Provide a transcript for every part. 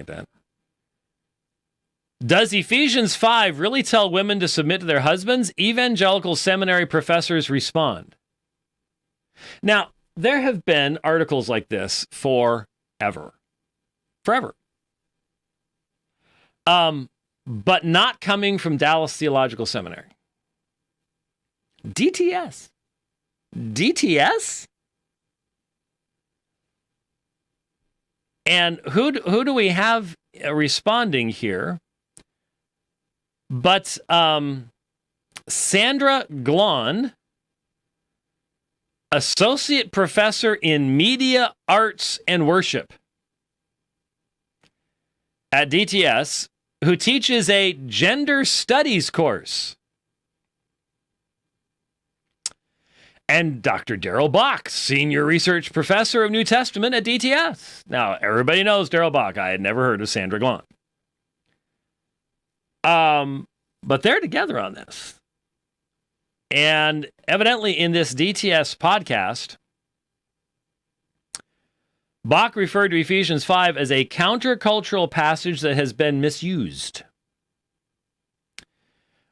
at that. Does Ephesians 5 really tell women to submit to their husbands? Evangelical seminary professors respond. Now, there have been articles like this forever. But not coming from Dallas Theological Seminary. DTS. And who do we have responding here? But Sandra Glahn, associate professor in media arts and worship at DTS, who teaches a gender studies course. And Dr. Darrell Bach, senior research professor of New Testament at DTS. Now, everybody knows Darrell Bach. I had never heard of Sandra Glahn. But they're together on this. And evidently in this DTS podcast, Bach referred to Ephesians 5 as a countercultural passage that has been misused.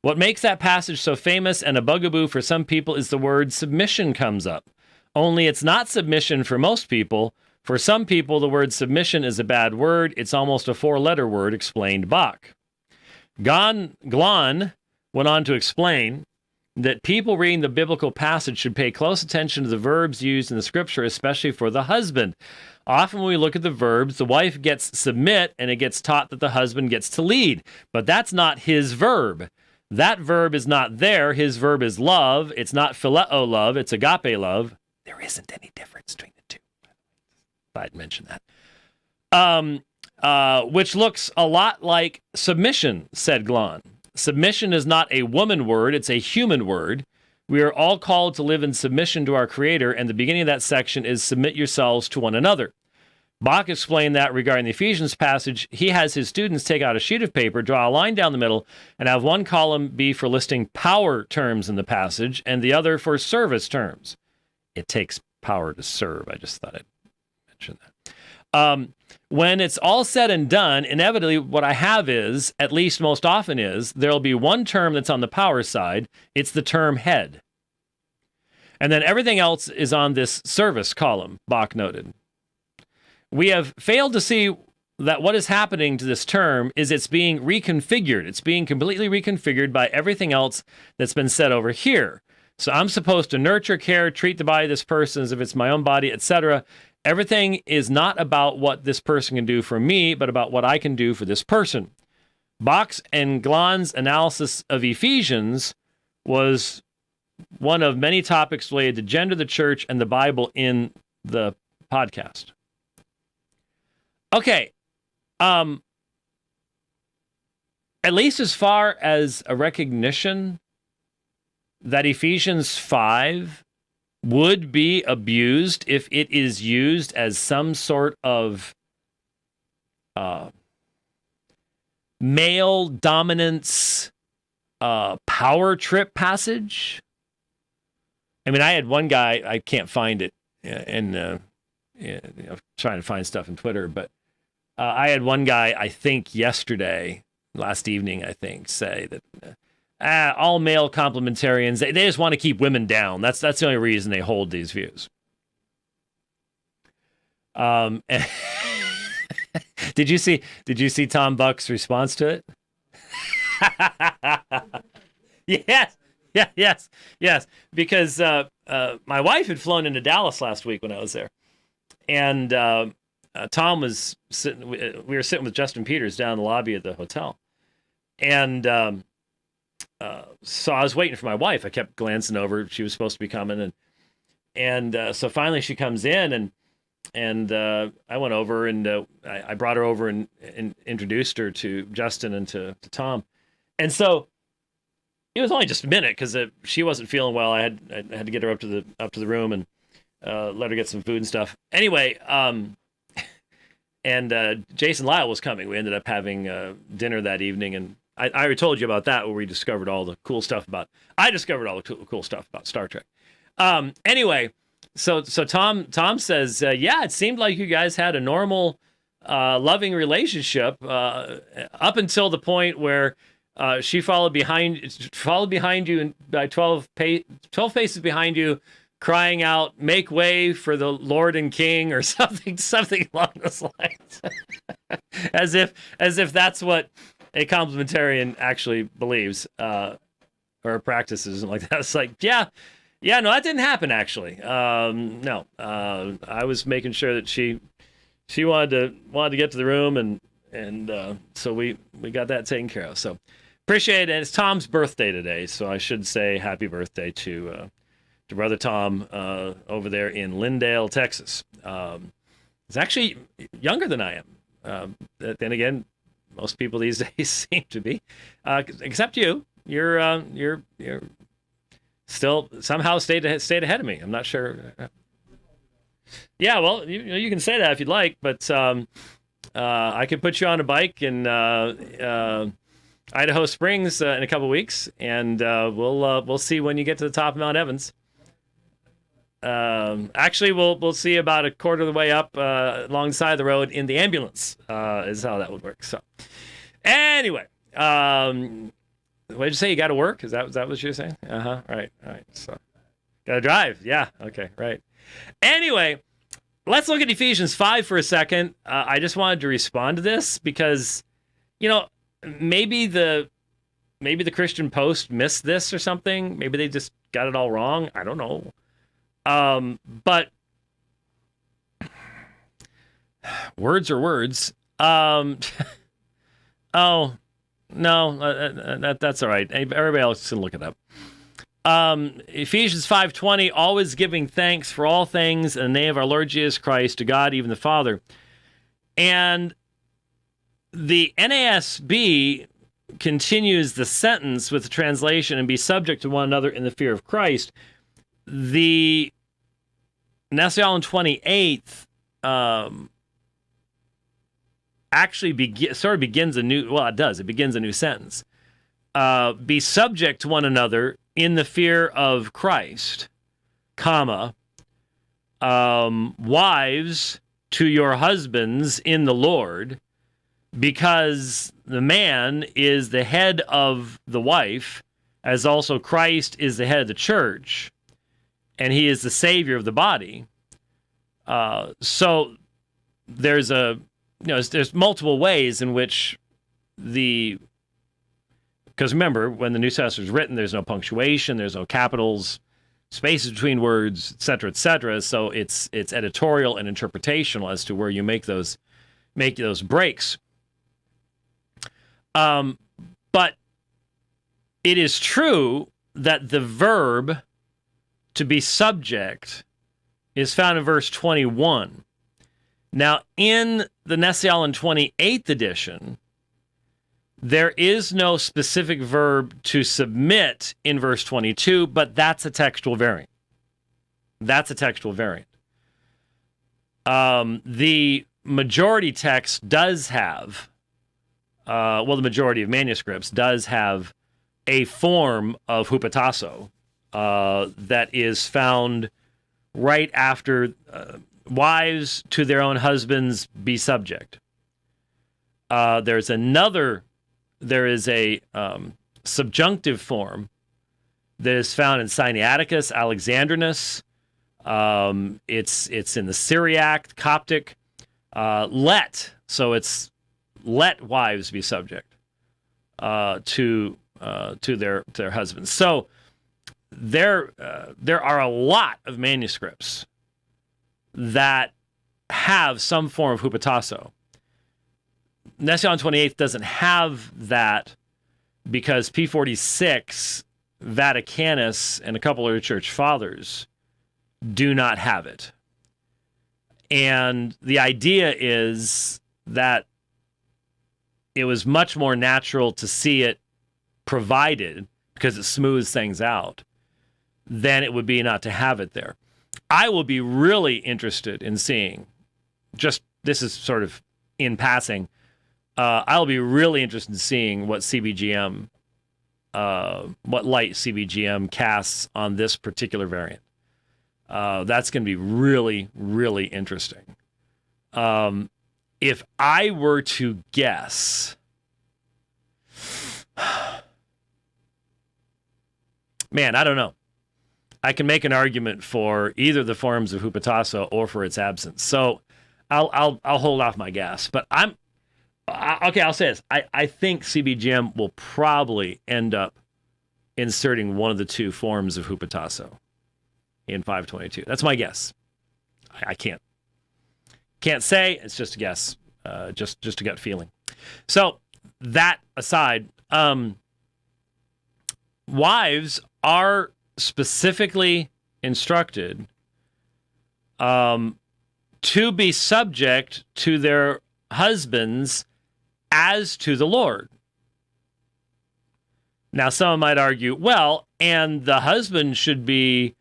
What makes that passage so famous and a bugaboo for some people is the word submission comes up. Only it's not submission for most people. For some people, the word submission is a bad word. It's almost a 4-letter word, explained Bach. Glahn went on to explain that people reading the biblical passage should pay close attention to the verbs used in the scripture, especially for the husband. Often when we look at the verbs, the wife gets submit, and it gets taught that the husband gets to lead. But that's not his verb. That verb is not there. His verb is love. It's not phileo love. It's agape love. There isn't any difference between the two. I'd mention that. Which looks a lot like submission, said Glahn. Submission is not a woman word. It's a human word. We are all called to live in submission to our Creator, and the beginning of that section is submit yourselves to one another. Bach explained that regarding the Ephesians passage, he has his students take out a sheet of paper, draw a line down the middle, and have one column be for listing power terms in the passage, and the other for service terms. It takes power to serve. I just thought I'd mention that. When it's all said and done, inevitably what I have is, at least most often is, there'll be one term that's on the power side. It's the term head. And then everything else is on this service column, Bach noted. We have failed to see that what is happening to this term is it's being reconfigured. It's being completely reconfigured by everything else that's been said over here. So I'm supposed to nurture, care, treat the body of this person as if it's my own body, etc. Everything is not about what this person can do for me, but about what I can do for this person. Bach's and Glahn's analysis of Ephesians was one of many topics related to gender, the church, and the Bible in the podcast. Okay. At least as far as a recognition that Ephesians 5 would be abused if it is used as some sort of male dominance power trip passage. I mean, I had one guy, I can't find it, and trying to find stuff in Twitter, but I had one guy, I think last evening, say that all male complementarians, they just want to keep women down. That's the only reason they hold these views. Did you see Tom Buck's response to it? Yes. Because my wife had flown into Dallas last week when I was there, and Tom was sitting. We were sitting with Justin Peters down in the lobby of the hotel, and so I was waiting for my wife. I kept glancing over. She was supposed to be coming, and so finally she comes in, and I went over and I brought her over and introduced her to Justin and to Tom, and so it was only just a minute because she wasn't feeling well. I had to get her up to the room and let her get some food and stuff. Anyway, and Jason Lyle was coming. We ended up having dinner that evening, and I already told you about that, where we discovered all the cool stuff about. I discovered all the cool stuff about Star Trek. Anyway, so Tom says, yeah, it seemed like you guys had a normal loving relationship up until the point where she followed behind you and by 12 paces behind you, crying out, "Make way for the Lord and King," or something along those lines, as if that's what a complementarian actually believes or practices and like that. It's like, yeah, no, that didn't happen actually. No, I was making sure that she wanted to get to the room, and so we got that taken care of. So appreciate it. And it's Tom's birthday today, so I should say happy birthday to Brother Tom over there in Lindale, Texas. He's actually younger than I am. Then again, most people these days seem to be, except you. You're still somehow stayed ahead of me. I'm not sure. Yeah, well, you can say that if you'd like, but I could put you on a bike in Idaho Springs in a couple weeks, and we'll see when you get to the top of Mount Evans. Actually, we'll see about a quarter of the way up alongside the road in the ambulance. Is how that would work. So, anyway, what did you say? You got to work? Is that what you're saying? Right. So, got to drive. Yeah. Okay. Right. Anyway, let's look at Ephesians 5 for a second. I just wanted to respond to this because, maybe the Christian Post missed this or something. Maybe they just got it all wrong. I don't know. But words are words. Oh no, that's all right. Everybody else can look it up. Ephesians 5:20, always giving thanks for all things in the name of our Lord Jesus Christ to God, even the Father. And the NASB continues the sentence with the translation, and be subject to one another in the fear of Christ. The National 28th actually begins a new, well, it does. It begins a new sentence. Be subject to one another in the fear of Christ, comma, wives to your husbands in the Lord, because the man is the head of the wife, as also Christ is the head of the church, and he is the Savior of the body. So there's there's multiple ways in which because remember, when the New Testament is written, there's no punctuation, there's no capitals, spaces between words, etc., etc. So it's editorial and interpretational as to where you make those breaks. But it is true that the verb to be subject is found in verse 21. Now, in the National 28th edition, there is no specific verb to submit in verse 22, but that's a textual variant. The majority text does have, the majority of manuscripts does have a form of hupotasso that is found right after wives to their own husbands be subject. There is a subjunctive form that is found in Sinaiticus, Alexandrinus. It's in the Syriac, Coptic. So it's let wives be subject to their husbands. So there are a lot of manuscripts that have some form of hupotasso. National 28th doesn't have that because P46, Vaticanus, and a couple of church fathers do not have it. And the idea is that it was much more natural to see it provided because it smooths things out than it would be not to have it there. I will be really interested in seeing, this is sort of in passing, I'll be really interested in seeing what CBGM, what light CBGM casts on this particular variant. That's going to be really, really interesting. if I were to guess, man, I don't know. I can make an argument for either the forms of hupotasso or for its absence. So I'll hold off my guess. But I'll say this. I think CBGM will probably end up inserting one of the two forms of hupotasso in 522. That's my guess. I can't say. It's just a guess. Just a gut feeling. So that aside, wives are specifically instructed to be subject to their husbands as to the Lord. Now, someone might argue, well, and the husband should be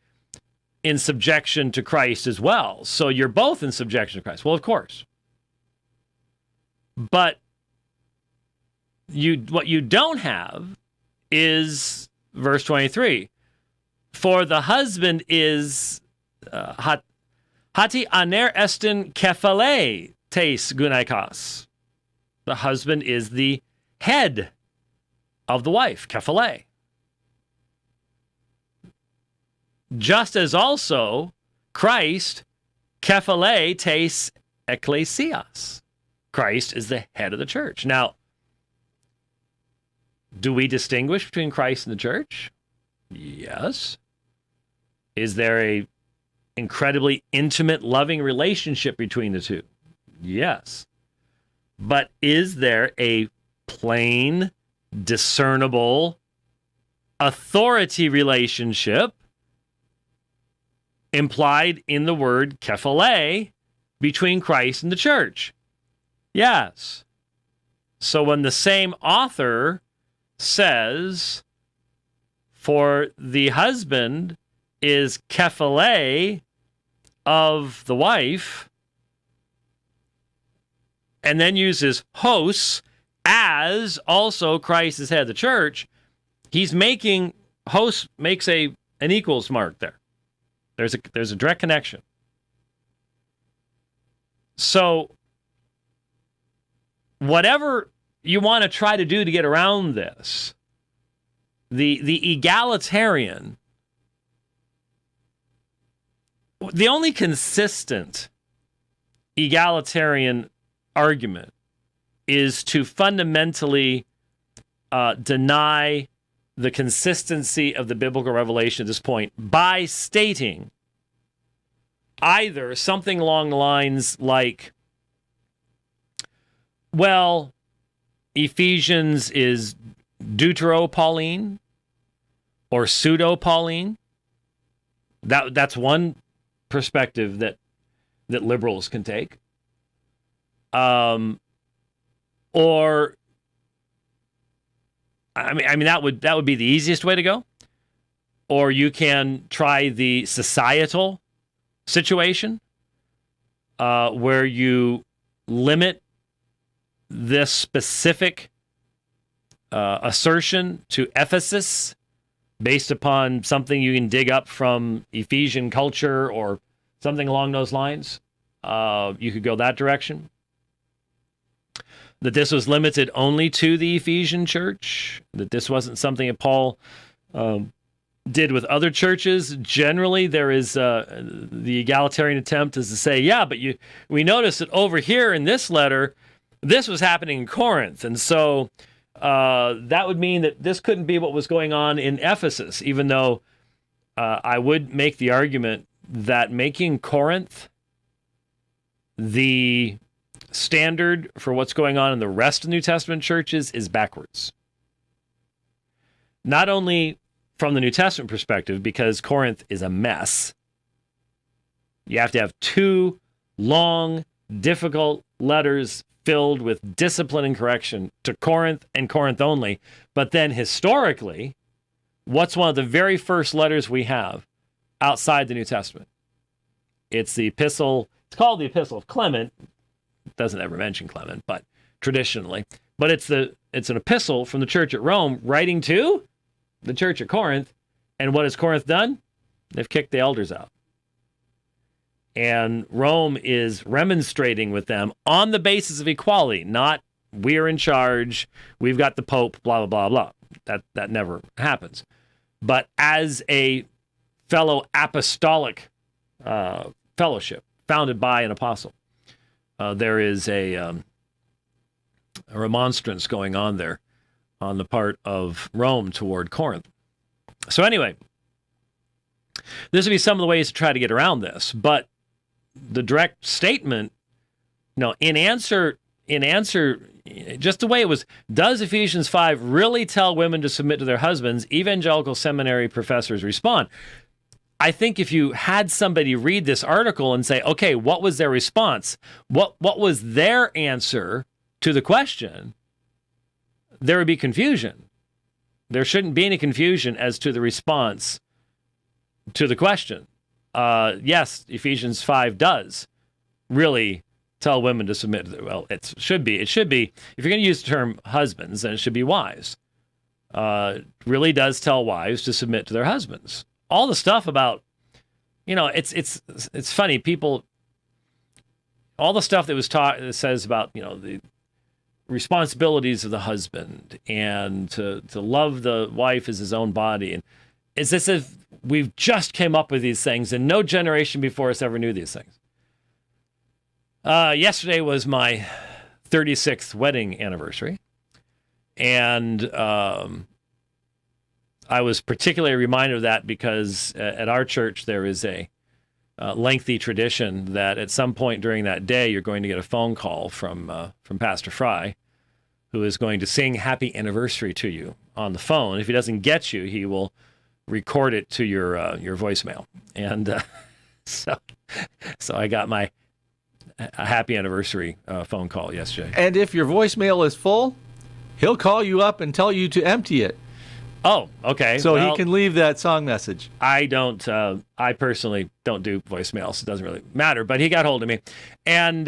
in subjection to Christ as well. So you're both in subjection to Christ. Well, of course. But what you don't have is verse 23. For the husband is hati aner estin kephale teis gunaikos. The husband is the head of the wife, kephale. Just as also Christ kephale teis ekklesias. Christ is the head of the church. Now, do we distinguish between Christ and the church? Yes. Is there a incredibly intimate, loving relationship between the two? Yes. But is there a plain, discernible authority relationship implied in the word kephale between Christ and the church? Yes. So when the same author says, for the husband is kephale of the wife, and then uses hos as also Christ is head of the church, he's making, hos makes an equals mark there. There's a direct connection. So whatever you want to try to do to get around this, the egalitarian, the only consistent egalitarian argument is to fundamentally deny the consistency of the biblical revelation at this point by stating either something along the lines like, well, Ephesians is Deutero-Pauline or pseudo-Pauline. That's one perspective that liberals can take. Or I mean that would be the easiest way to go. Or you can try the societal situation where you limit this specific assertion to Ephesus based upon something you can dig up from Ephesian culture or something along those lines. You could go that direction. That this was limited only to the Ephesian church, that this wasn't something that Paul did with other churches. Generally, there is the egalitarian attempt is to say, yeah, but we notice that over here in this letter, this was happening in Corinth. And so that would mean that this couldn't be what was going on in Ephesus, even though I would make the argument that making Corinth the standard for what's going on in the rest of the New Testament churches is backwards. Not only from the New Testament perspective, because Corinth is a mess. You have to have two long, difficult letters filled with discipline and correction to Corinth and Corinth only. But then historically, what's one of the very first letters we have outside the New Testament? It's the epistle. It's called the Epistle of Clement. It doesn't ever mention Clement, but traditionally. But it's an epistle from the church at Rome writing to the church at Corinth. And what has Corinth done? They've kicked the elders out. And Rome is remonstrating with them on the basis of equality, not we're in charge, we've got the Pope, blah, blah, blah, blah. That never happens. But as a fellow apostolic fellowship founded by an apostle, there is a remonstrance going on there on the part of Rome toward Corinth. So anyway, this would be some of the ways to try to get around this. But the direct statement, in answer, just the way it was, does Ephesians 5 really tell women to submit to their husbands? Evangelical seminary professors respond. I think if you had somebody read this article and say, okay, what was their response? What was their answer to the question? There would be confusion. There shouldn't be any confusion as to the response to the question. Yes, Ephesians 5 does really tell women to submit. Well, it should be. If you're going to use the term husbands, then it should be wives. Really does tell wives to submit to their husbands. All the stuff about, it's funny. People, all the stuff that was taught that says about, the responsibilities of the husband and to love the wife as his own body. And it's as if we've just came up with these things and no generation before us ever knew these things. Yesterday was my 36th wedding anniversary. And I was particularly reminded of that because at our church there is a lengthy tradition that at some point during that day you're going to get a phone call from Pastor Fry, who is going to sing happy anniversary to you on the phone. If he doesn't get you, he will record it to your voicemail. And so I got my happy anniversary phone call yesterday. And if your voicemail is full, he'll call you up and tell you to empty it. Oh, okay. So he can leave that song message. I personally don't do voicemails. It doesn't really matter, but he got hold of me and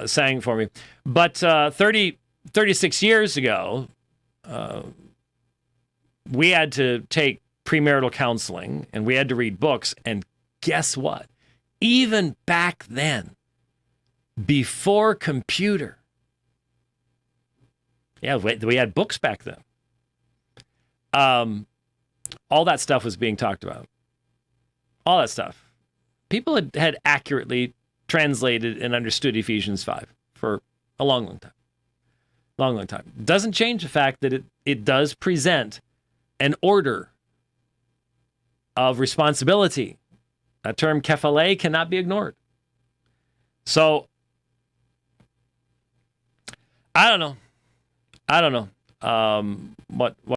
sang for me. But 36 years ago, we had to take premarital counseling and we had to read books. And guess what? Even back then, before computer, we had books back then. All that stuff was being talked about. All that stuff. People had accurately translated and understood Ephesians 5 for a long, long time. Long, long time. Doesn't change the fact that it does present an order of responsibility. That term kephale cannot be ignored. So, I don't know. What